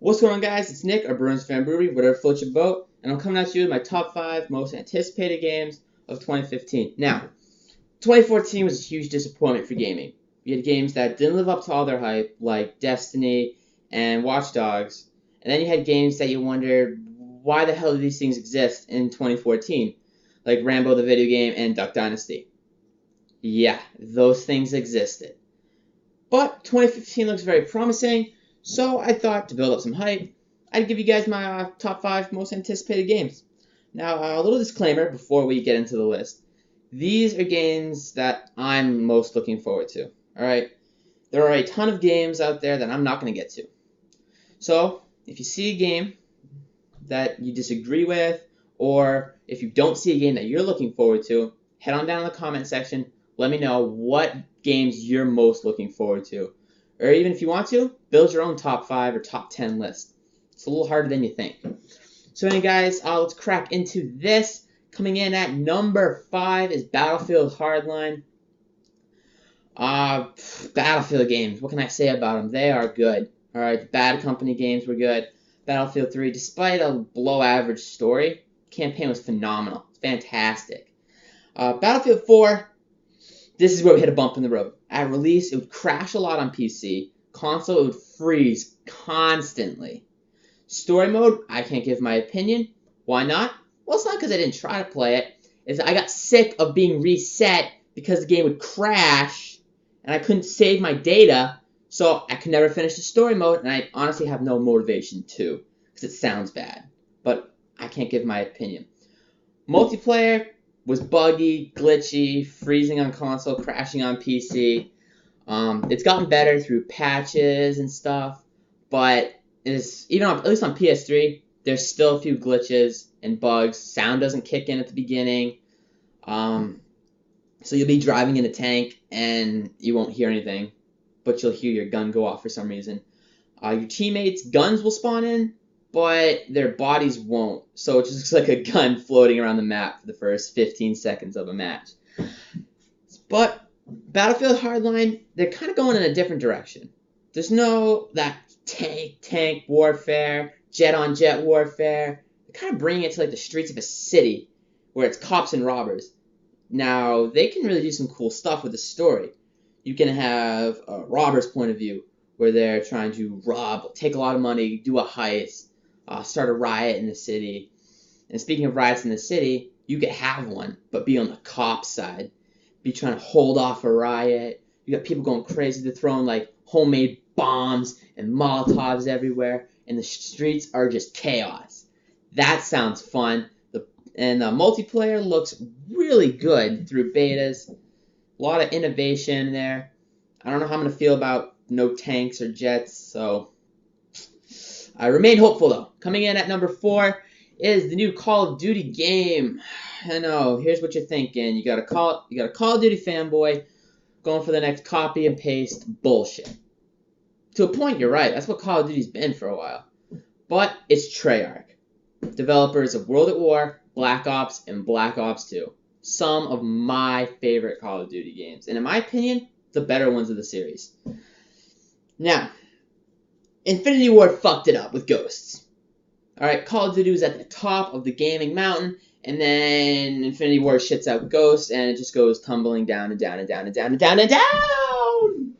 What's going on, guys? It's Nick, or Bruins Fan Brewery, whatever floats your boat, and I'm coming at you with my top 5 most anticipated games of 2015. Now, 2014 was a huge disappointment for gaming. We had games that didn't live up to all their hype, like Destiny and Watch Dogs, and then you had games that you wondered, why the hell do these things exist in 2014, like Rambo the video game and Duck Dynasty. Yeah, those things existed. But 2015 looks very promising. So I thought, to build up some hype, I'd give you guys my top 5 most anticipated games. Now, a little disclaimer before we get into the list. These are games that I'm most looking forward to. Alright? There are a ton of games out there that I'm not going to get to. So, if you see a game that you disagree with, or if you don't see a game that you're looking forward to, head on down in the comment section. Let me know what games you're most looking forward to. Or even if you want to, build your own top 5 or top 10 list. It's a little harder than you think. So anyway, guys, let's crack into this. Coming in at number 5 is Battlefield Hardline. Battlefield games, what can I say about them? They are good. Alright, the Bad Company games were good. Battlefield 3, despite a below-average story, campaign was phenomenal. It's fantastic. Battlefield 4, this is where we hit a bump in the road. At release, it would crash a lot on PC. Console, it would freeze constantly. Story mode, I can't give my opinion. Why not? Well, it's not because I didn't try to play it. It's I got sick of being reset because the game would crash and I couldn't save my data, so I could never finish the story mode, and I honestly have no motivation to because it sounds bad. But I can't give my opinion. Multiplayer was buggy, glitchy, freezing on console, crashing on PC. It's gotten better through patches and stuff, but at least on PS3, there's still a few glitches and bugs. Sound doesn't kick in at the beginning, so you'll be driving in a tank and you won't hear anything, but you'll hear your gun go off for some reason. Your teammates' guns will spawn in, but their bodies won't, so it just looks like a gun floating around the map for the first 15 seconds of a match. But Battlefield Hardline, they're kind of going in a different direction. There's no that tank warfare, jet-on-jet warfare. They're kind of bringing it to like the streets of a city where it's cops and robbers. Now, they can really do some cool stuff with the story. You can have a robber's point of view where they're trying to rob, take a lot of money, do a heist, start a riot in the city. And speaking of riots in the city, you could have one, but be on the cop side. Be trying to hold off a riot. You got people going crazy. They're throwing like homemade bombs and Molotovs everywhere, and the streets are just chaos. That sounds fun. The multiplayer looks really good through betas. A lot of innovation there. I don't know how I'm going to feel about no tanks or jets, so I remain hopeful though. Coming in at number 4 is the new Call of Duty game. I know, here's what you're thinking. You got a Call of Duty fanboy going for the next copy and paste bullshit. To a point, you're right. That's what Call of Duty's been for a while. But it's Treyarch, developers of World at War, Black Ops, and Black Ops 2. Some of my favorite Call of Duty games. And in my opinion, the better ones of the series. Now, Infinity Ward fucked it up with Ghosts. Alright, Call of Duty was at the top of the gaming mountain, and then Infinity Ward shits out Ghosts, and it just goes tumbling down and down and down and down and down and down!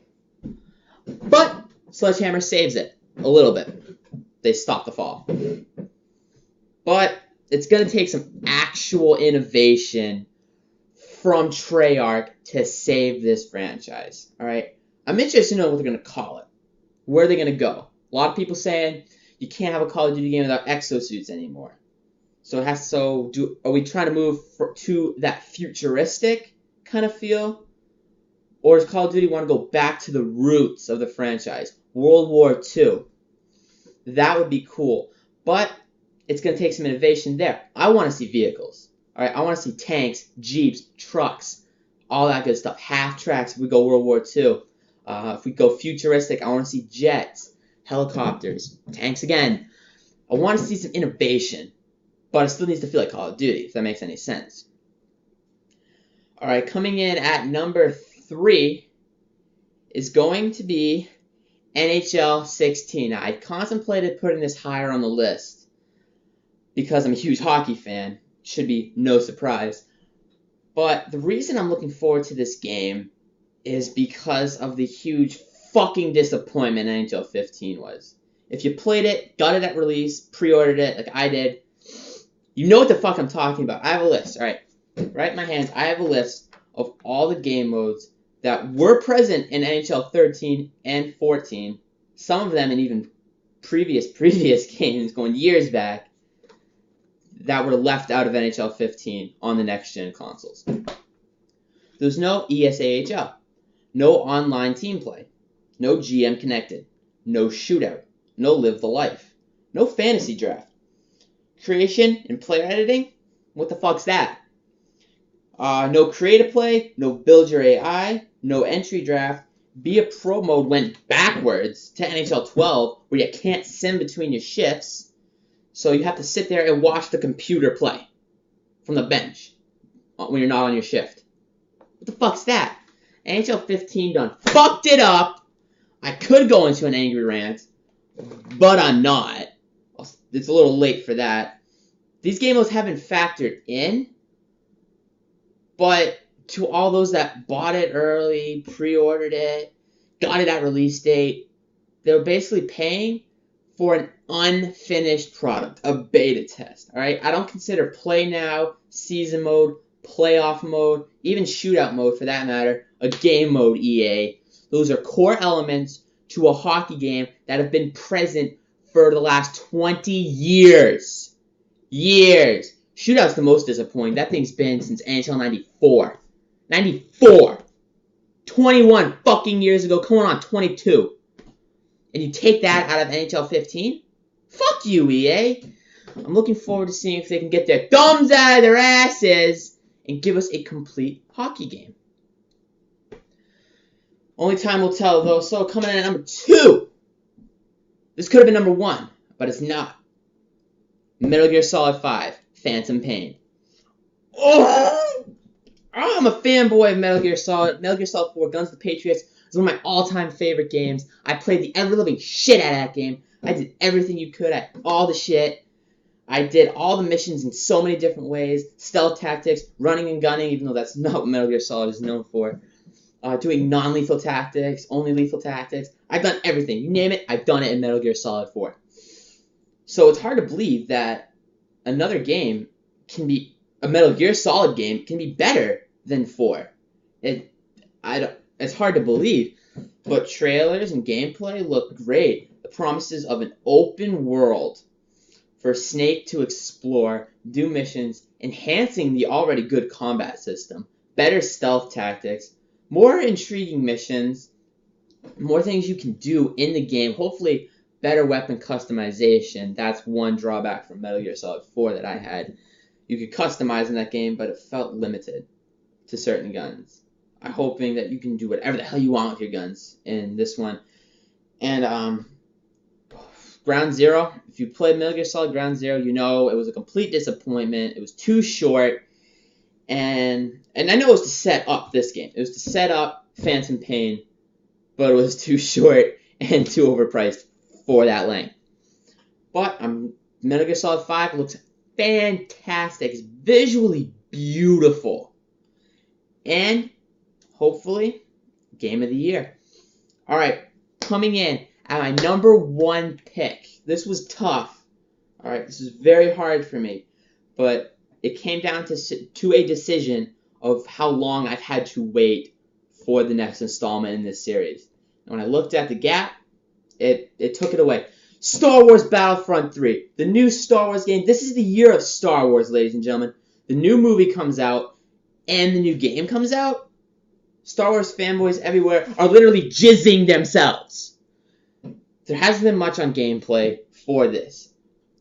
But Sledgehammer saves it a little bit. They stop the fall. But it's going to take some actual innovation from Treyarch to save this franchise. Alright? I'm interested to know what they're going to call it. Where are they going to go? A lot of people saying you can't have a Call of Duty game without exosuits anymore. So are we trying to move to that futuristic kind of feel? Or does Call of Duty want to go back to the roots of the franchise? World War II. That would be cool. But it's going to take some innovation there. I want to see vehicles. Alright, I want to see tanks, jeeps, trucks, all that good stuff. Half tracks if we go World War II. If we go futuristic, I want to see jets, helicopters, tanks again. I want to see some innovation. But it still needs to feel like Call of Duty, if that makes any sense. Alright, coming in at number 3 is going to be NHL 16. Now, I contemplated putting this higher on the list because I'm a huge hockey fan. Should be no surprise. But the reason I'm looking forward to this game is because of the huge fucking disappointment NHL 15 was. If you played it, got it at release, pre-ordered it like I did, you know what the fuck I'm talking about. I have a list, alright? Right in my hands, I have a list of all the game modes that were present in NHL 13 and 14. Some of them in even previous games going years back that were left out of NHL 15 on the next-gen consoles. There's no ESAHL, no online team play, no GM connected, no shootout, no live the life, no fantasy draft, creation and player editing. What the fuck's that? No creative play, no build your AI, no entry draft. Be a Pro mode went backwards to NHL 12 where you can't sim between your shifts. So you have to sit there and watch the computer play from the bench when you're not on your shift. What the fuck's that? NHL 15 done fucked it up. I could go into an angry rant, but I'm not. It's a little late for that. These game modes haven't factored in, but to all those that bought it early, pre-ordered it, got it at release date, they were basically paying for an unfinished product, a beta test. All right, I don't consider play now, season mode, playoff mode, even shootout mode for that matter, a game mode. EA, those are core elements to a hockey game that have been present for the last 20 years. Shootout's the most disappointing. That thing's been since NHL 94. 94. 21 fucking years ago, coming on 22. And you take that out of NHL 15? Fuck you, EA. I'm looking forward to seeing if they can get their thumbs out of their asses and give us a complete hockey game. Only time will tell, though. So coming in at number 2. This could have been number 1, but it's not. Metal Gear Solid 5, Phantom Pain. Oh! I'm a fanboy of Metal Gear Solid. Metal Gear Solid 4, Guns of the Patriots is one of my all-time favorite games. I played the ever-living shit out of that game. I did everything you could at all the shit. I did all the missions in so many different ways. Stealth tactics, running and gunning, even though that's not what Metal Gear Solid is known for. Doing non-lethal tactics, only lethal tactics. I've done everything. You name it, I've done it in Metal Gear Solid 4. So it's hard to believe that another game can be, a Metal Gear Solid game can be better than 4. It's hard to believe, but trailers and gameplay look great. The promises of an open world for Snake to explore, do missions, enhancing the already good combat system, better stealth tactics, more intriguing missions, more things you can do in the game, hopefully better weapon customization. That's one drawback from Metal Gear Solid 4 that I had. You could customize in that game, but it felt limited to certain guns. I'm hoping that you can do whatever the hell you want with your guns in this one. And Ground Zero, if you played Metal Gear Solid Ground Zero, you know it was a complete disappointment. It was too short. And I know it was to set up this game. It was to set up Phantom Pain, but it was too short and too overpriced for that length. But Metal Gear Solid 5 looks fantastic. It's visually beautiful. And hopefully, game of the year. Alright, coming in at my number 1 pick. This was tough. Alright, this was very hard for me. But it came down to a decision of how long I've had to wait for the next installment in this series. And when I looked at the gap, it took it away. Star Wars Battlefront 3. The new Star Wars game. This is the year of Star Wars, ladies and gentlemen. The new movie comes out, and the new game comes out. Star Wars fanboys everywhere are literally jizzing themselves. There hasn't been much on gameplay for this,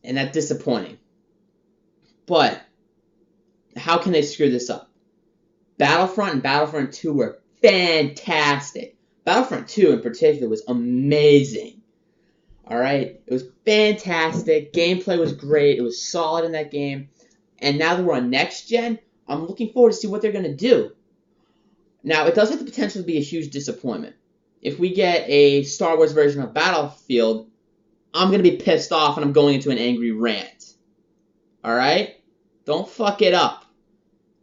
and that's disappointing. But how can they screw this up? Battlefront and Battlefront 2 were fantastic. Battlefront 2 in particular was amazing. Alright? It was fantastic. Gameplay was great. It was solid in that game. And now that we're on next gen, I'm looking forward to see what they're going to do. Now, it does have the potential to be a huge disappointment. if we get a Star Wars version of Battlefield, I'm going to be pissed off and I'm going into an angry rant. Alright? Don't fuck it up.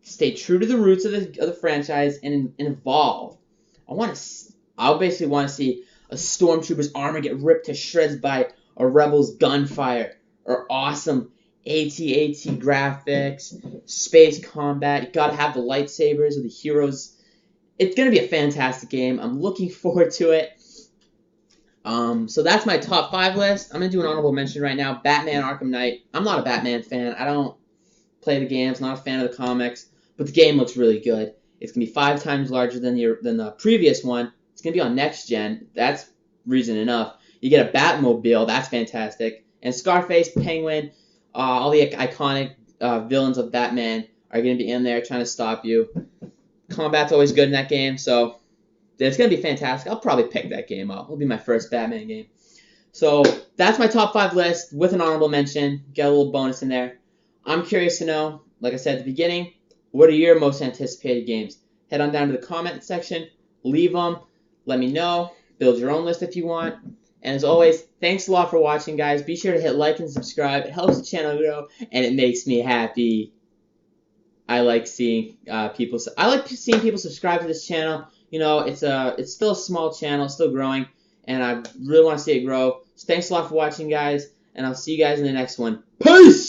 Stay true to the roots of the franchise and evolve. I'll basically want to see a stormtrooper's armor get ripped to shreds by a rebel's gunfire, or awesome AT-AT graphics, space combat. You gotta have the lightsabers of the heroes. It's gonna be a fantastic game. I'm looking forward to it. So that's my top 5 list. I'm gonna do an honorable mention right now. Batman Arkham Knight. I'm not a Batman fan. I don't play the games. Not a fan of the comics, but the game looks really good. It's gonna be 5 times larger than the previous one. It's gonna be on next gen. That's reason enough. You get a Batmobile. That's fantastic. And Scarface, Penguin, all the iconic villains of Batman are gonna be in there trying to stop you. Combat's always good in that game, so it's gonna be fantastic. I'll probably pick that game up. It'll be my first Batman game. So that's my top 5 list with an honorable mention. Get a little bonus in there. I'm curious to know, like I said at the beginning, what are your most anticipated games? Head on down to the comment section, leave them, let me know, build your own list if you want. And as always, thanks a lot for watching, guys. Be sure to hit like and subscribe. It helps the channel grow, and it makes me happy. I like seeing people subscribe to this channel. You know, it's still a small channel, still growing, and I really want to see it grow. So thanks a lot for watching, guys, and I'll see you guys in the next one. Peace!